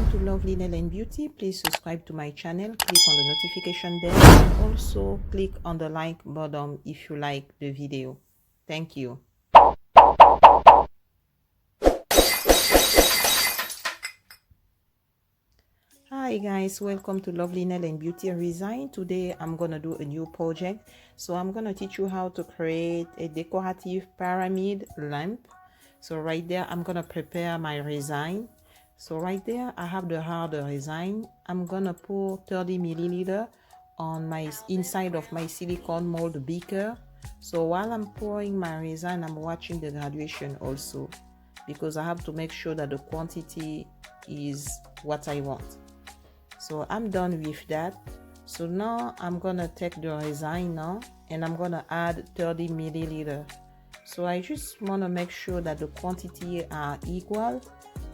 to Lovely Nail and Beauty, please subscribe to my channel, click on the notification bell, and also click on the like button if you like the video. Thank you. Hi guys, welcome to Lovely Nail and Beauty Resin. Today I'm gonna do a new project. So I'm gonna teach you how to create a decorative pyramid lamp. So right there I'm gonna prepare my resin. So right there I have the harder resin. I'm gonna pour 30 milliliter on my inside of my silicone mold beaker. So while I'm pouring my resin, I'm watching the graduation also, because I have to make sure that the quantity is what I want. So I'm done with that. So now I'm gonna take the resin now and I'm gonna add 30 milliliter. So I just want to make sure that the quantity are equal.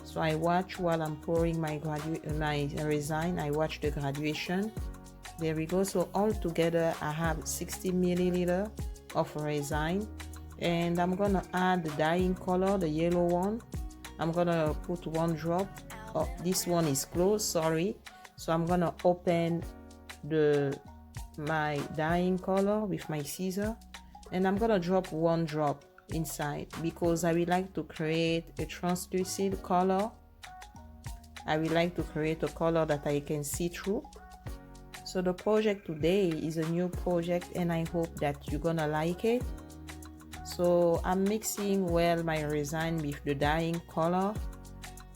So I watch while I'm pouring my resin. I watch the graduation. There we go. So all together I have 60 milliliter of resin, and I'm gonna add the dyeing color, the yellow one. I'm gonna put one drop. Oh, this one is closed, sorry. So I'm gonna open my dyeing color with my scissor, and I'm gonna drop one drop inside because I would like to create a translucent color. I would like to create a color that I can see through. So the project today is a new project and I hope that you're gonna like it. So I'm mixing well my resin with the dyeing color,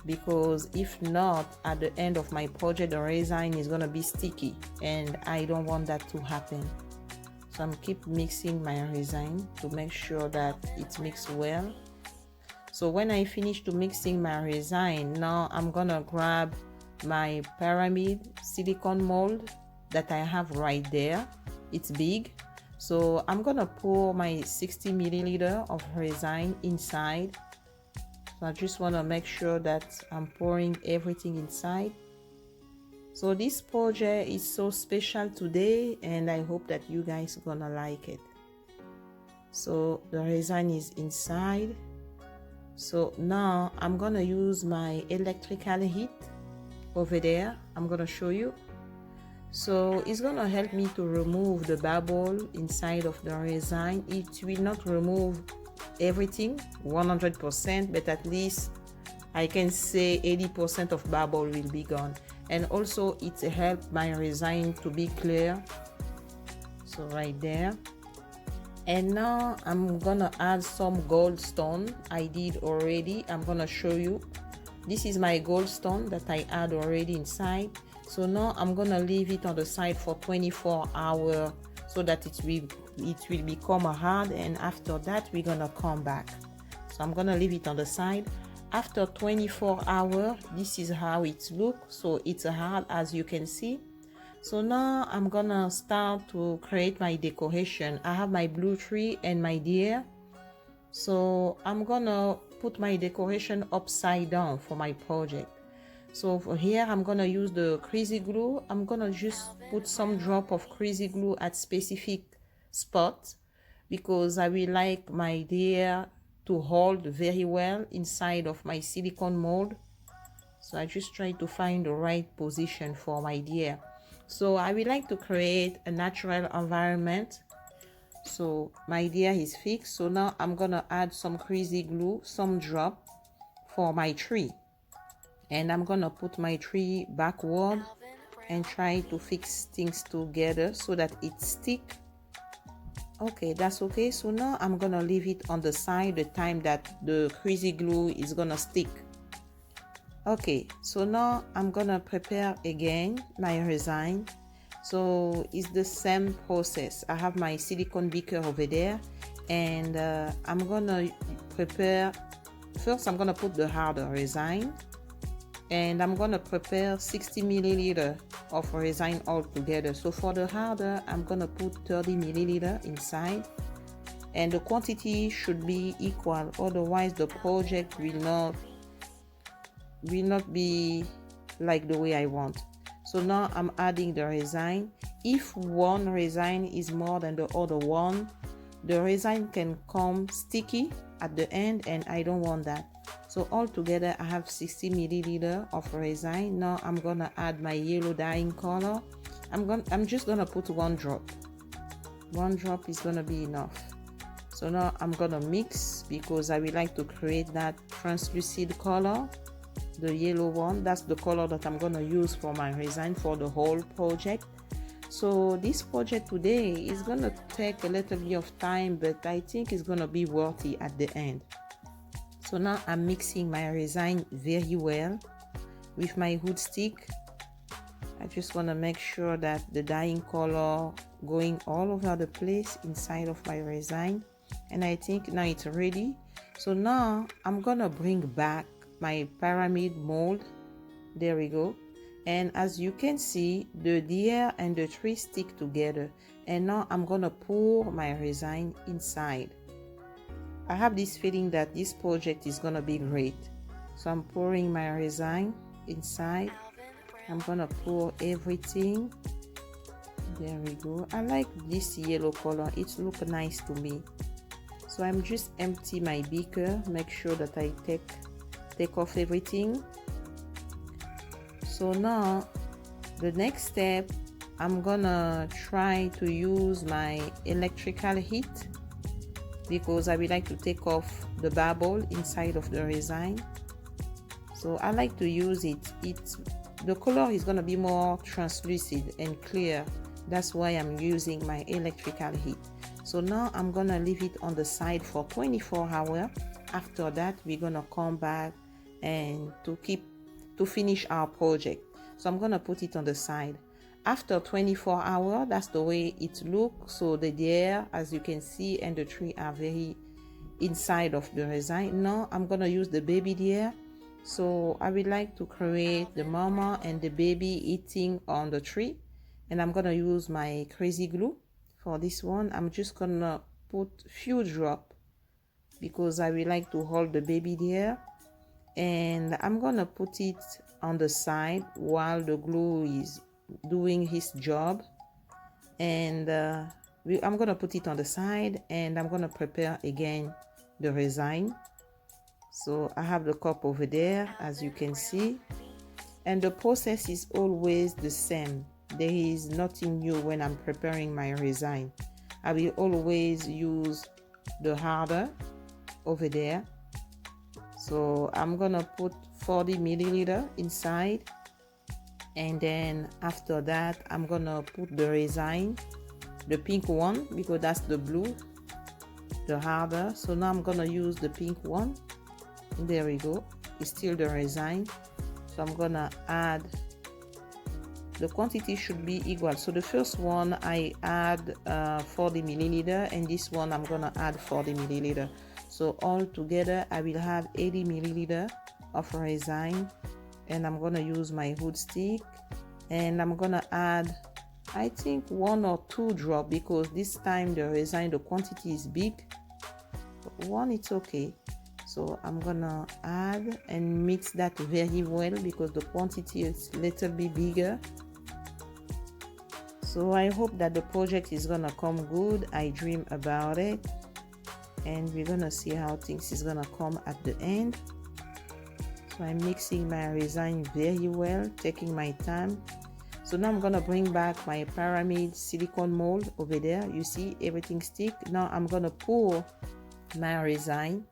because if not, at the end of my project the resin is gonna be sticky and I don't want that to happen. So I'm keep mixing my resin to make sure that it mixes well. So when I finish to mixing my resin, now I'm gonna grab my pyramid silicone mold that I have right there. It's big. So I'm gonna pour my 60 milliliter of resin inside. So I just want to make sure that I'm pouring everything inside. So this project is so special today and I hope that you guys are gonna like it. So the resin is inside. So now I'm gonna use my electrical heat over there. I'm gonna show you. So it's gonna help me to remove the bubble inside of the resin. It will not remove everything 100%, but at least I can say 80% of bubble will be gone. And also it helps my resin to be clear. So right there. And now I'm gonna add some gold stone. I did already. I'm gonna show you. This is my gold stone that I add already inside. So now I'm gonna leave it on the side for 24 hours so that it will become hard, and after that we're gonna come back. So I'm gonna leave it on the side. After 24 hours, this is how it looks. So it's hard, as you can see. So now I'm gonna start to create my decoration. I have my blue tree and my deer. So I'm gonna put my decoration upside down for my project. So for here I'm gonna use the crazy glue. I'm gonna just put some drop of crazy glue at specific spot because I will like my deer to hold very well inside of my silicone mold. So I just try to find the right position for my deer. So I would like to create a natural environment. So my deer is fixed. So now I'm gonna add some crazy glue, some drop for my tree. And I'm gonna put my tree backward and try to fix things together so that it stick. Okay, that's okay. So now I'm gonna leave it on the side the time that the crazy glue is gonna stick. Okay, so now I'm gonna prepare again my resin. So it's the same process. I have my silicone beaker over there, and I'm gonna prepare. First I'm gonna put the harder resin, and I'm gonna prepare 60 milliliter of resin all together. So for the harder, I'm gonna put 30 milliliter inside, and the quantity should be equal, otherwise the project will not be like the way I want. So now I'm adding the resin. If one resin is more than the other one, the resin can come sticky at the end, and I don't want that. So all together I have 60 milliliter of resin. Now I'm gonna add my yellow dyeing color. I'm just gonna put one drop. One drop is gonna be enough. So now I'm gonna mix because I would like to create that translucent color, the yellow one. That's the color that I'm gonna use for my resin for the whole project. So this project today is gonna take a little bit of time, but I think it's gonna be worth it at the end. So now I'm mixing my resin very well with my wood stick. I just want to make sure that the dyeing color going all over the place inside of my resin, and I think now it's ready. So now I'm gonna bring back my pyramid mold. There we go. And as you can see, the deer and the tree stick together, and now I'm gonna pour my resin inside. I have this feeling that this project is gonna be great. So I'm pouring my resin inside. I'm gonna pour everything. There we go. I like this yellow color. It looks nice to me. So I'm just empty my beaker. Make sure that I take off everything. So now the next step, I'm gonna try to use my electrical heat because I would like to take off the bubble inside of the resin. So I like to use it. The color is gonna be more translucent and clear. That's why I'm using my electrical heat. So now I'm gonna leave it on the side for 24 hours. After that, we're gonna come back and to finish our project. So I'm gonna put it on the side. After 24 hours, that's the way it looks. So the deer, as you can see, and the tree are very inside of the resin. Now I'm gonna use the baby deer. So I would like to create the mama and the baby eating on the tree, and I'm gonna use my crazy glue for this one. I'm just gonna put few drop because I would like to hold the baby there, and I'm gonna put it on the side while the glue is doing his job. And I'm gonna put it on the side, and I'm gonna prepare again the resin. So I have the cup over there, as you can see, and the process is always the same. There is nothing new when I'm preparing my resin. I will always use the harder over there. So I'm gonna put 40 milliliter inside, and then after that I'm gonna put the resin, the pink one, because that's the blue, the harder. So now I'm gonna use the pink one. There we go. It's still the resin. So I'm gonna add, the quantity should be equal. So the first one I add 40 milliliter, and this one I'm gonna add 40 milliliter. So all together I will have 80 milliliter of resin, and I'm gonna use my wood stick, and I'm gonna add, I think, 1 or 2 drop, because this time the resin, the quantity is big. But 1, it's okay. So I'm gonna add and mix that very well because the quantity is a little bit bigger. So I hope that the project is gonna come good. I dream about it, and we're gonna see how things is gonna come at the end. So I'm mixing my resin very well, taking my time. So now I'm gonna bring back my pyramid silicone mold over there. You see everything stick. Now I'm gonna pour my resin,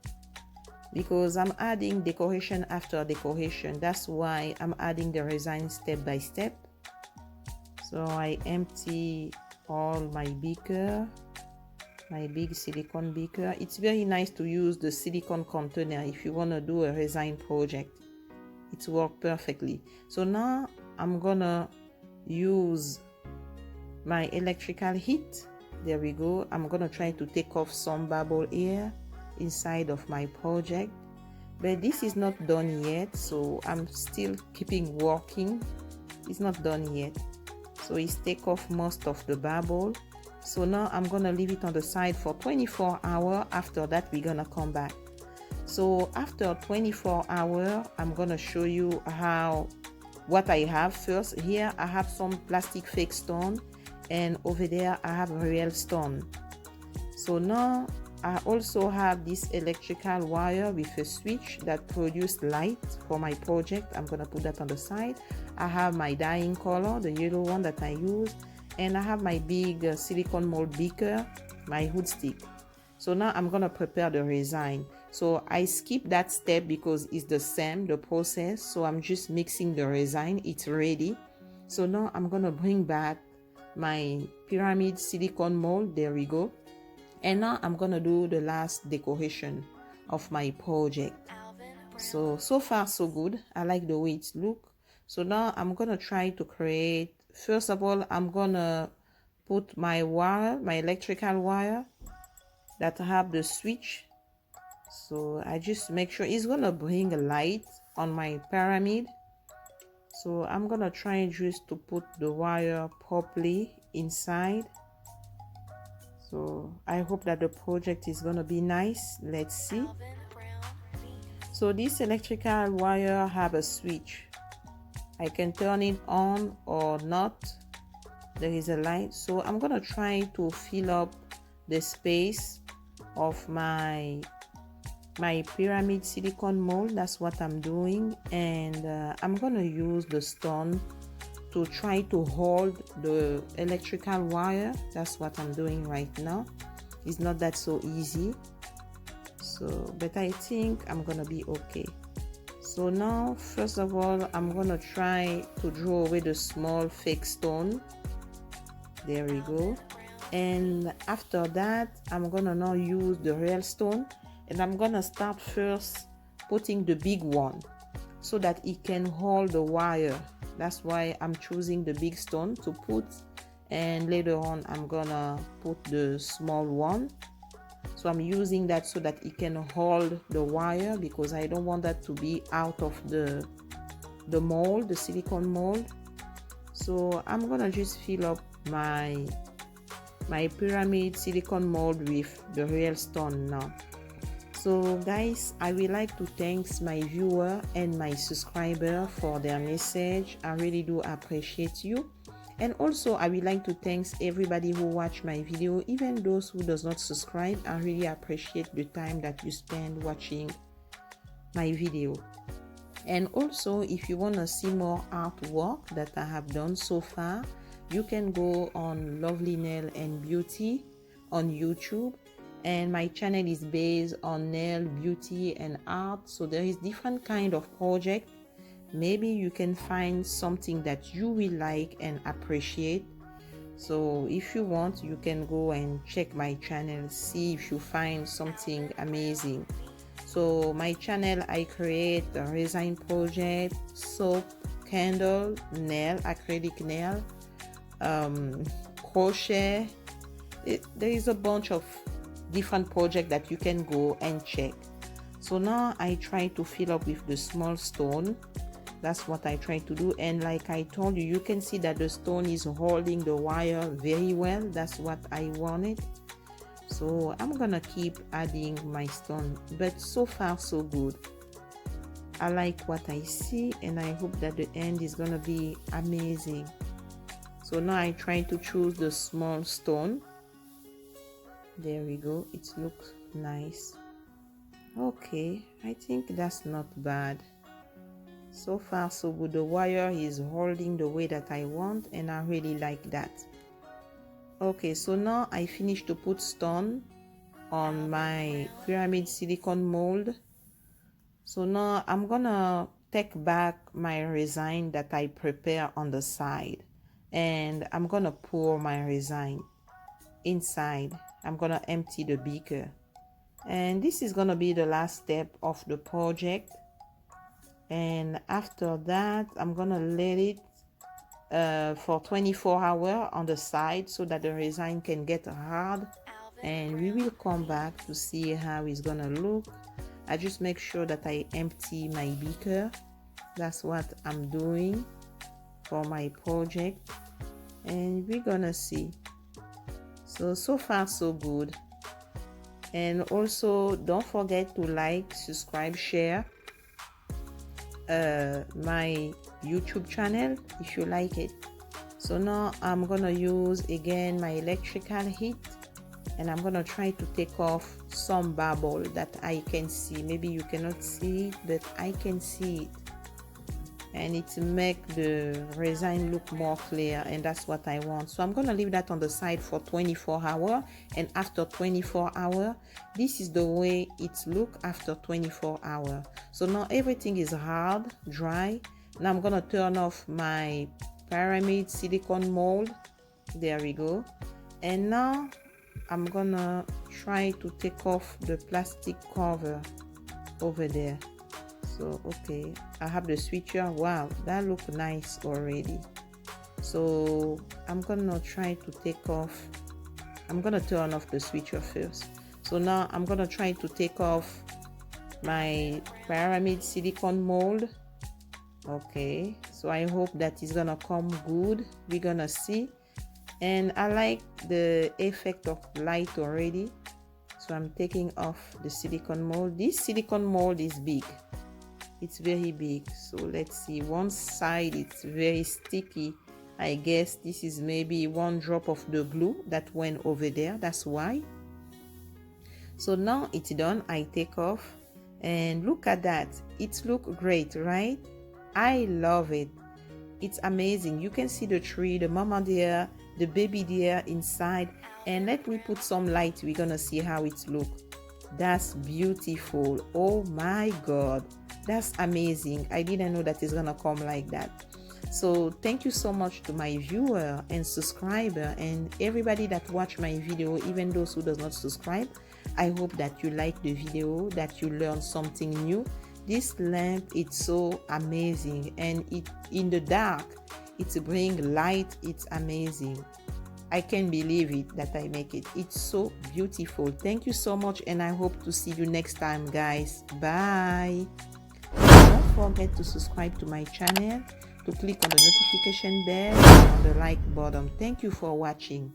because I'm adding decoration after decoration. That's why I'm adding the resin step by step. So I empty all my beaker, my big silicone beaker. It's very nice to use the silicone container if you want to do a resin project. It works perfectly. So now I'm gonna use my electrical heat. There we go. I'm gonna try to take off some bubble here inside of my project, but this is not done yet, so I'm still keeping working. It's not done yet, so it's take off most of the bubble. So now I'm gonna leave it on the side for 24 hours. After that we're gonna come back. So after 24 hours I'm gonna show you what I have. First, here I have some plastic fake stone, and over there I have real stone. So now I also have this electrical wire with a switch that produces light for my project. I'm gonna put that on the side. I have my dyeing color, the yellow one that I use, and I have my big silicone mold beaker, my hood stick. So now I'm gonna prepare the resin. So I skip that step because it's the same, the process. So I'm just mixing the resin, it's ready. So now I'm gonna bring back my pyramid silicone mold, there we go. And now I'm gonna do the last decoration of my project. So far so good. I like the way it looks. So now I'm gonna try to create, first of all, I'm gonna put my wire, my electrical wire that have the switch. So I just make sure it's gonna bring a light on my pyramid. So I'm gonna try just to put the wire properly inside. So I hope that the project is gonna be nice. Let's see. So this electrical wire have a switch. I can turn it on or not. There is a light. So I'm gonna try to fill up the space of my pyramid silicone mold. That's what I'm doing, and I'm gonna use the stone to try to hold the electrical wire. That's what I'm doing right now. It's not that so easy, but I think I'm gonna be okay. So now, first of all, I'm gonna try to draw away the small fake stone. There we go. And after that, I'm gonna now use the real stone, and I'm gonna start first putting the big one so that it can hold the wire. That's why I'm choosing the big stone to put, and later on I'm gonna put the small one. So I'm using that so that it can hold the wire, because I don't want that to be out of the mold, the silicone mold. So I'm gonna just fill up my pyramid silicone mold with the real stone now. So guys, I would like to thank my viewer and my subscriber for their message. I really do appreciate you. And also I would like to thank everybody who watch my video, even those who does not subscribe. I really appreciate the time that you spend watching my video. And also, if you want to see more artwork that I have done so far, you can go on Lovely Nail and Beauty on YouTube. And my channel is based on nail, beauty, and art. So there is different kind of project. Maybe you can find something that you will like and appreciate. So if you want, you can go and check my channel, see if you find something amazing. So my channel, I create a resin project, soap, candle, nail, acrylic nail, crochet. There is a bunch of different projects that you can go and check. So now I try to fill up with the small stone. That's what I try to do, and like I told you, you can see that the stone is holding the wire very well. That's what I wanted. So I'm gonna keep adding my stone, but so far so good. I like what I see, and I hope that the end is gonna be amazing. So now I try to choose the small stone. There we go, it looks nice. Okay, I think that's not bad. So far so good. The wire is holding the way that I want, and I really like that. Okay, so now I finished to put stone on my pyramid silicone mold. So now I'm gonna take back my resin that I prepare on the side, and I'm gonna pour my resin inside. I'm gonna empty the beaker, and this is gonna be the last step of the project. And after that, I'm gonna let it for 24 hours on the side so that the resin can get hard, and we will come back to see how it's gonna look. I just make sure that I empty my beaker. That's what I'm doing for my project, and we're gonna see. So far so good. And also don't forget to like, subscribe, share my YouTube channel if you like it. So now I'm gonna use again my electrical heat, and I'm gonna try to take off some bubble that I can see. Maybe you cannot see it, but I can see it, and it make the resin look more clear, and that's what I want. So I'm gonna leave that on the side for 24 hours, and after 24 hours, this is the way it look after 24 hours. So now everything is hard, dry. Now I'm gonna turn off my pyramid silicone mold. There we go. And now I'm gonna try to take off the plastic cover over there. So okay, I have the switcher. Wow, that looks nice already. So I'm gonna try to take off, I'm gonna turn off the switcher first. So now I'm gonna try to take off my pyramid silicone mold. Okay, so I hope that is gonna come good. We're gonna see. And I like the effect of light already, so I'm taking off the silicone mold. This silicone mold is big, it's very big. So let's see, one side it's very sticky. I guess this is maybe one drop of the glue that went over there, that's why. So now it's done. I take off, and look at that, it looks great, right? I love it. It's amazing. You can see the tree, the mama there, the baby there inside. And let me put some light, we're gonna see how it looks. That's beautiful. Oh my god, that's amazing. I didn't know that it's gonna come like that. So thank you so much to my viewer and subscriber and everybody that watch my video, even those who does not subscribe. I hope that you like the video, that you learn something new. This lamp, it's so amazing, and it in the dark it's bring light. It's amazing. I can't believe it that I make it. It's so beautiful. Thank you so much, and I hope to see you next time, guys. Bye. Don't forget to subscribe to my channel, to click on the notification bell and on the like button. Thank you for watching.